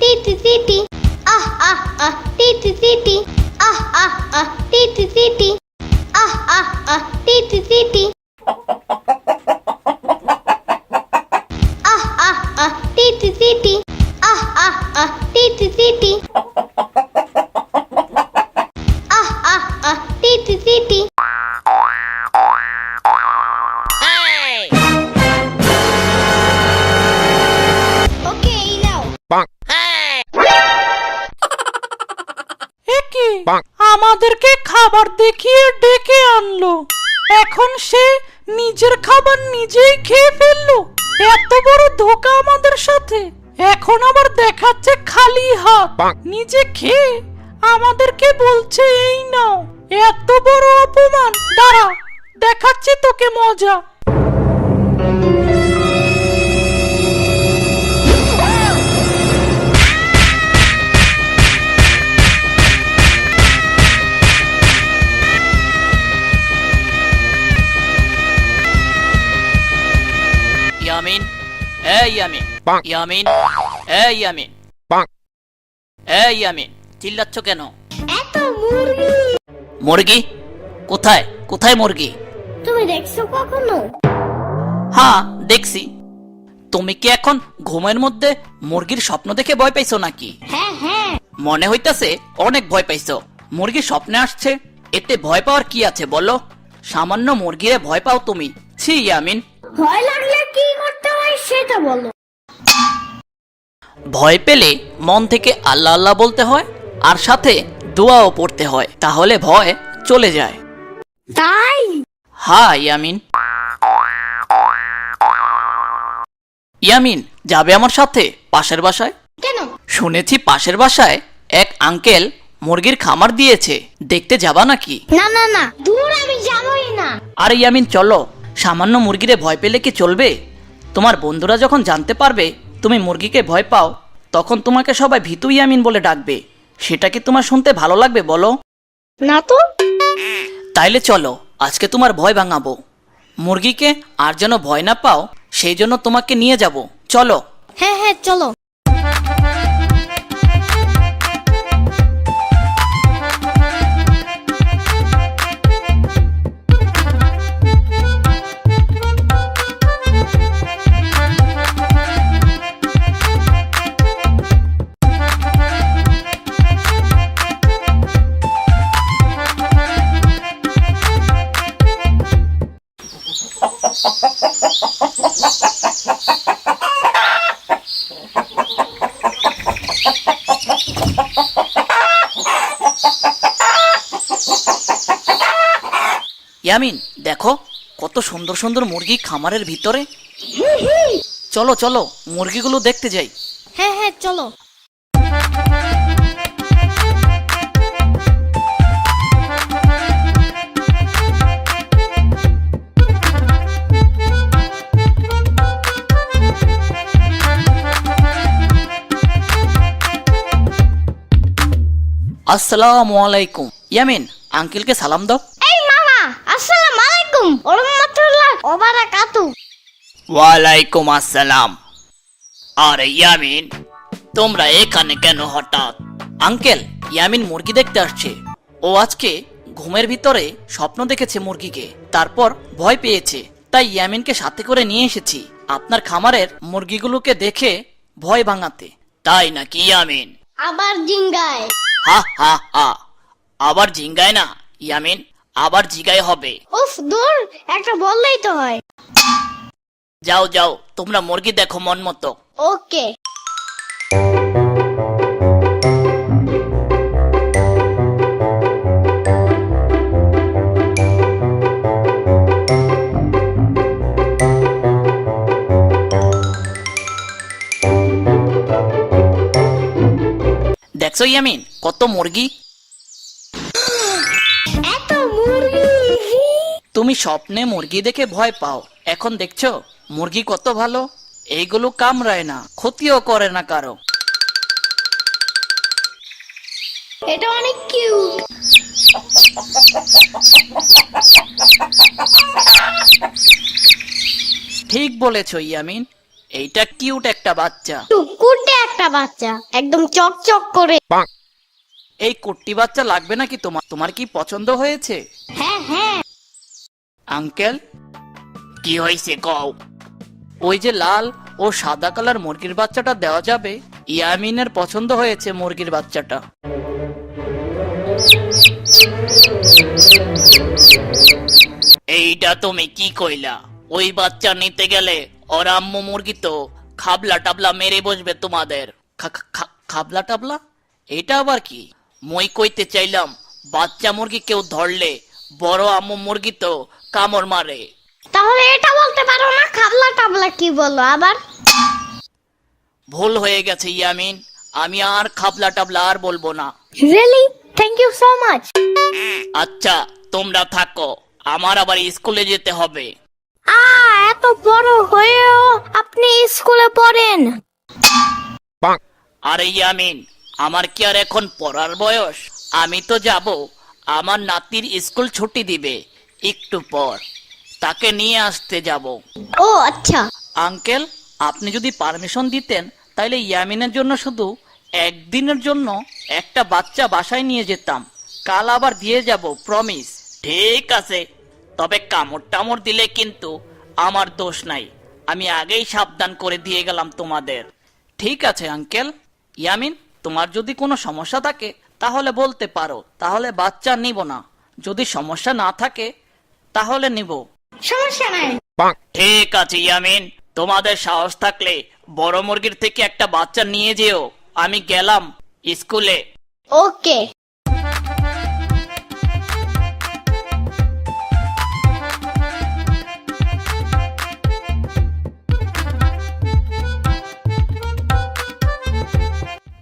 titi titi. Titi titi. Titi titi. Titi titi. Titi titi. Titi titi. Titi titi. Okay, now. একি আমাদেরকে খাবার দেখিয়ে ডেকে আনলো, এখন সে নিজের খাবার নিজেই খেয়ে ফেললো। এত বড় ধোঁকা আমাদের সাথে, এখন আবার দেখাচ্ছে খালি হাত, নিজে খেয়ে আমাদেরকে বলছে এই নাও। এত বড় অপমান! দাঁড়া, দেখাচ্ছি তোকে মজা। ইয়ামিন, এই ইয়ামিন, ইয়ামিন, এই ইয়ামিন, এই ইয়ামিন, চিল্লাচ্ছ কেন? এত মুরগি। মুরগি? কোথায় কোথায় মুরগি? তুমি দেখছো কখনো? হ্যাঁ দেখছি। তুমি কি এখন ঘুমের মধ্যে মুরগির স্বপ্ন দেখে ভয় পাইছো নাকি? হ্যাঁ হ্যাঁ। মনে হইতাছে অনেক ভয় পাইছো। মুরগির স্বপ্নে আসছে, এতে ভয় পাওয়ার কি আছে বলো? সামান্য মুরগিরে ভয় পাও তুমি? ছি ইয়ামিন। ভয় লাগলে কি করতে হয় সেটা বলো। ভয় পেলে মন থেকে আল্লাহ আল্লাহ বলতে হয়, আর সাথে দোয়াও পড়তে হয়, তাহলে ভয় চলে যায়। তাই? হ্যাঁ ইয়ামিন। ইয়ামিন, যাবে আমার সাথে পাশের বাসায়? কেন? শুনেছি পাশের বাসায় এক আঙ্কেল মুরগির খামার দিয়েছে, দেখতে যাবা নাকি? না না না, দূর, আমি যাবই না। আরে ইয়ামিন চলো, সামান্য মুরগিরে ভয় পেলে কি চলবে? তোমার বন্ধুরা যখন জানতে পারবে তুমি মুরগিকে ভয় পাও, তখন তোমাকে সবাই ভীতু ইয়ামিন বলে ডাকবে। সেটা কি তোমার শুনতে ভালো লাগবে বলো? না তো। তাইলে চলো, আজকে তোমার ভয় ভাঙাবো। মুরগিকে আর যেন ভয় না পাও, সেই জন্য তোমাকে নিয়ে যাব। চলো। হ্যাঁ হ্যাঁ চলো। ইয়ামিন দেখো, কত সুন্দর সুন্দর মুরগি খামারের ভিতরে। চলো চলো, মুরগিগুলো দেখতে যাই। হ্যাঁ হ্যাঁ চলো। আসসালামু আলাইকুম। ইয়ামিন, আঙ্কেলকে সালাম দাও। এই মামা, আসসালামু আলাইকুম ওয়া রাহমাতুল্লাহ ওয়া বারাকাতুহু। ওয়ালাইকুম আসসালাম। আরে ইয়ামিন, তোমরা এখানে কেন হঠাৎ? আঙ্কেল, ইয়ামিন মুরগি দেখতে আসছে। ও আজকে ঘুমের ভিতরে স্বপ্ন দেখেছে মুরগিকে, তারপর ভয় পেয়েছে, তাই ইয়ামিনকে সাথে করে নিয়ে এসেছি আপনার খামারের মুরগিগুলোকে দেখে ভয় ভাঙাতে। তাই নাকি ইয়ামিন? আবার জিঙ্গায়। হা হা হা। আবার জিঙ্গায় না ইয়ামিন, আবার জিগায় হবে। উফ দূর, একটা বললেই তো হয়। যাও যাও, তোমরা মুরগি দেখো মন মতো। ওকে। দেখছো ইয়ামিন, কত মুরগি। এত মুরগি! তুমি স্বপ্নে মুরগি দেখে ভয় পাও, এখন দেখছো মুরগি কত ভালো। এইগুলো কামড়ায় না, ক্ষতিও করে না কারো। এটা অনেক কিউট। ঠিক বলেছো ইয়ামিন, এইটা কিউট একটা বাচ্চা। টুকুটে একটা বাচ্চা, একদম চকচক করে। এই কুট্টি বাচ্চা লাগবে নাকি তোমার? তোমার কি পছন্দ হয়েছে? হ্যাঁ হ্যাঁ। আঙ্কেল, কি হয়েছে কও? ওই যে লাল ও সাদা কালার মুরগির বাচ্চাটা দেওয়া যাবে? ইয়ামিনের পছন্দ হয়েছে মুরগির বাচ্চাটা। এইটা তুমি কি কইলা? ওই বাচ্চা নিতে গেলে ওর আম্মু মুরগি তো খাবলা টাবলা মেরে বসবে তোমাদের। খাবলা টাবলা? এটা আবার কি? মই কইতে চাইলাম বাচ্চা মুরগি কেউ ধরলে বড় আম্মু মুরগি তো কামড় মারে। তাহলে এটা বলতে পারো না খাবলা টাবলা কি বলো আবার? ভুল হয়ে গেছে ইয়ামিন, আমি আর খাবলা টাবলা আর বলবো না। Really? Thank you so much. আচ্ছা তোমরা থাকো, আমার আবার স্কুলে যেতে হবে। এত বড় হয়েও আপনি স্কুলে পড়েন? আরে ইয়ামিন, আমার কি আর এখন পড়ার বয়স? আমি তো যাব, আমার নাতির স্কুল ছুটি দিবে একটু পর, তাকে নিয়ে আসতে যাব। ও আচ্ছা। আঙ্কেল, আপনি যদি পারমিশন দিতেন তাহলে ইয়ামিনের জন্য শুধু একদিনের জন্য একটা বাচ্চা বাসায় নিয়ে যেতাম, কাল আবার দিয়ে যাব, প্রমিস। ঠিক আছে, তবে কামড় টামড় দিলে কিন্তু আমার দোষ নাই, আমি আগেই সাবধান করে দিয়ে গেলাম তোমাদের। ঠিক আছে আঙ্কেল। ইয়ামিন, তোমার যদি কোনো সমস্যা থাকে তাহলে বলতে পারো, তাহলে বাচ্চা নিব না। যদি সমস্যা না থাকে তাহলে নিব। সমস্যা নাই। ঠিক আছে ইয়ামিন, তোমাদের সাহস থাকলে বড় মুরগির থেকে একটা বাচ্চা নিয়ে যেও। আমি গেলাম স্কুলে। ওকে।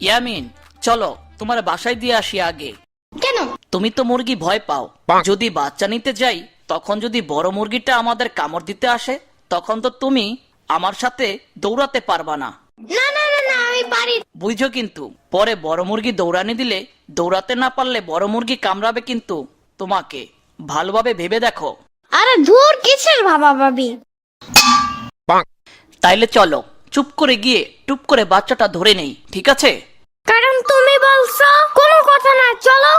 ইয়ামিন, চলো তোমার বাসায় দিয়ে আসি আগে। কেন? তুমি তো মুরগি ভয় পাও, যদি বাচ্চা নিতে যাই তখন যদি বড় মুরগিটা আমাদের কামড় দিতে আসে তখন তো তুমি আমার সাথে দৌড়াতে পারবা না। না না না না, আমি পারি। বুঝছো? কিন্তু পরে বড় মুরগি দৌড়ানি দিলে, দৌড়াতে না পারলে বড় মুরগি কামড়াবে কিন্তু তোমাকে। ভালোভাবে ভেবে দেখো। আরে ধুর, কিসের ভাবা ভাবি? তাইলে চলো চুপ করে গিয়ে টুপ করে বাচ্চাটা ধরে নেই, ঠিক আছে? কারণ তুমি বলছো। কোনো কথা না, চলো।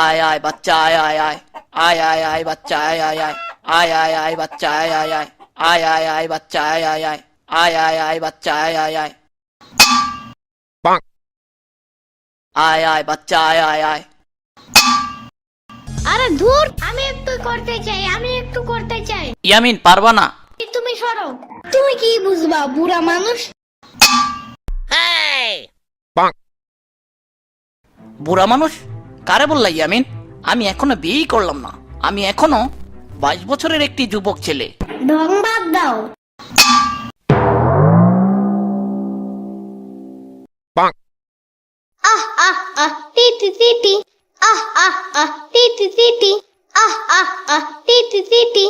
आय आय बच्चा आय आय आय आय आय आय बच्चा आय आय आय आय आय आय बच्चा आय आय आय आय आय आय बच्चा आय आय आय आय आय आय बच्चा आय आय आय आय आय बच्चा आय आय आय। আরে ধুর, আমি একটু করতে চাই, আমি একটু করতে চাই। ইয়ামিন, পারবা না। তুমি সরো। তুমি কি বুঝবা, বুড়া মানুষ। বুড়া মানুষ কারে বললা ইয়ামিন? আমি এখনো বিয়েই করলাম না, আমি এখনো 22 বছরের একটি যুবক ছেলে। ঢং বাদ দাও। আহ আহ আহ টিটি টিটি, আহ আহ আহ টিটি টিটি, আহ আহ আহ টিটি টিটি।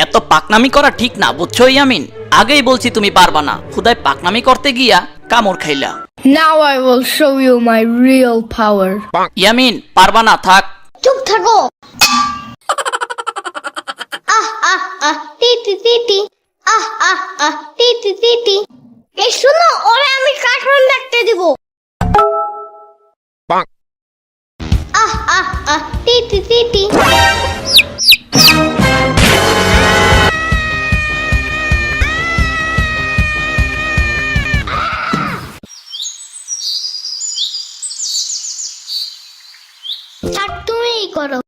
এত পাকনামি করা ঠিক না, বুঝছো ইয়ামিন? আগেই বলছি তুমি পারবা না, খুদায় পাকনামি করতে গিয়া কামড় খাইলা। Now I will show you my real power. Yamin, পারবা না, থাক। চুপ থাকো। আহ আহ আহ টিটি টিটি, আহ আহ আহ টিটি টিটি। এই শোনো, ওরে আমি কার্টুন দেখতে দিব। আহ আহ আহ টিটি টিটি। থাক, তুমিই করো।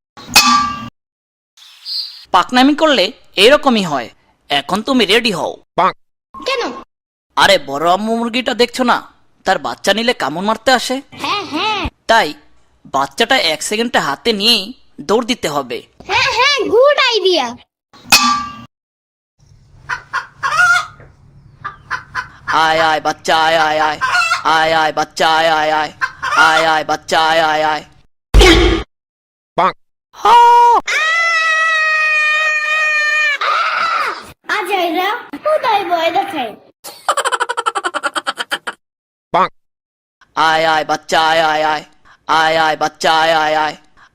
পাকনামি করলে এরকমই হয়। এখন তুমি রেডি হও। কেন? আরে বড় আম্মু মুরগিটা দেখছো না, তার বাচ্চা নিলে কামড় মারতে আসে। হ্যাঁ হ্যাঁ তাই বাচ্চাটা 1 সেকেন্ডে হাতে নিয়েই দৌড় দিতে হবে। হ্যাঁ হ্যাঁ, গুড আইডিয়া। आय आय बच्चा आय आय आय आय आय बच्चा आय आय आय आय आय बच्चा आय आय आय আজ এরা কোথায় বয় দেখে आय आय बच्चा आय आय आय आय आय बच्चा आय आय आय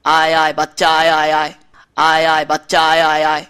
आय आय बच्चा आय आय आय आय आय बच्चा आय आय आय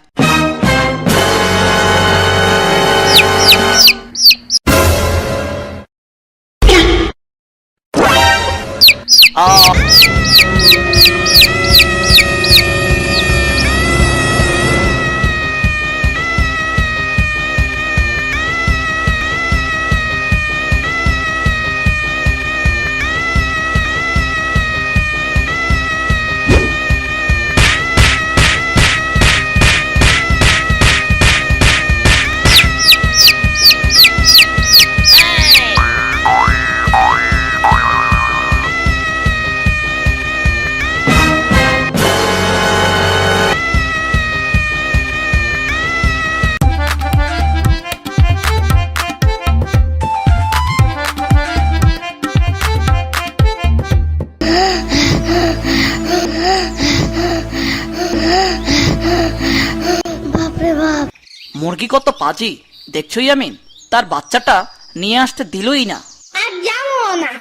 বাপরে বাপ মুরগি কত পাজি দেখছো ইয়ামিন তার বাচ্চাটা নিয়ে আসতে দিলই না আর যাবো না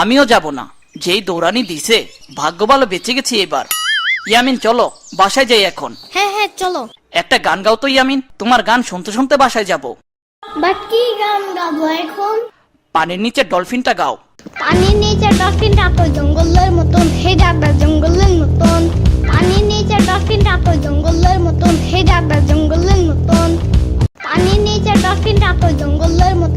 আমিও যাব না যেই দৌড়ানি দিছে ভাগ্য ভালো বেঁচে গেছি এবার ইয়ামিন চলো বাসায় যাই এখন হ্যাঁ হ্যাঁ চলো একটা গান গাও তো ইয়ামিন তোমার গান শুনতে শুনতে বাসায় যাব বাট কি গান গাবো এখন পানির নিচে ডলফিনটা গাও পানির নিচে ডলফিনটা তো জঙ্গলের মতন হে দাদা জঙ্গলের মতন পানির নিচে ডলফিনটা তো জঙ্গলের মতন হে দাদা জঙ্গলের মতন পানির নিচে ডলফিনটা তো জঙ্গলের মতন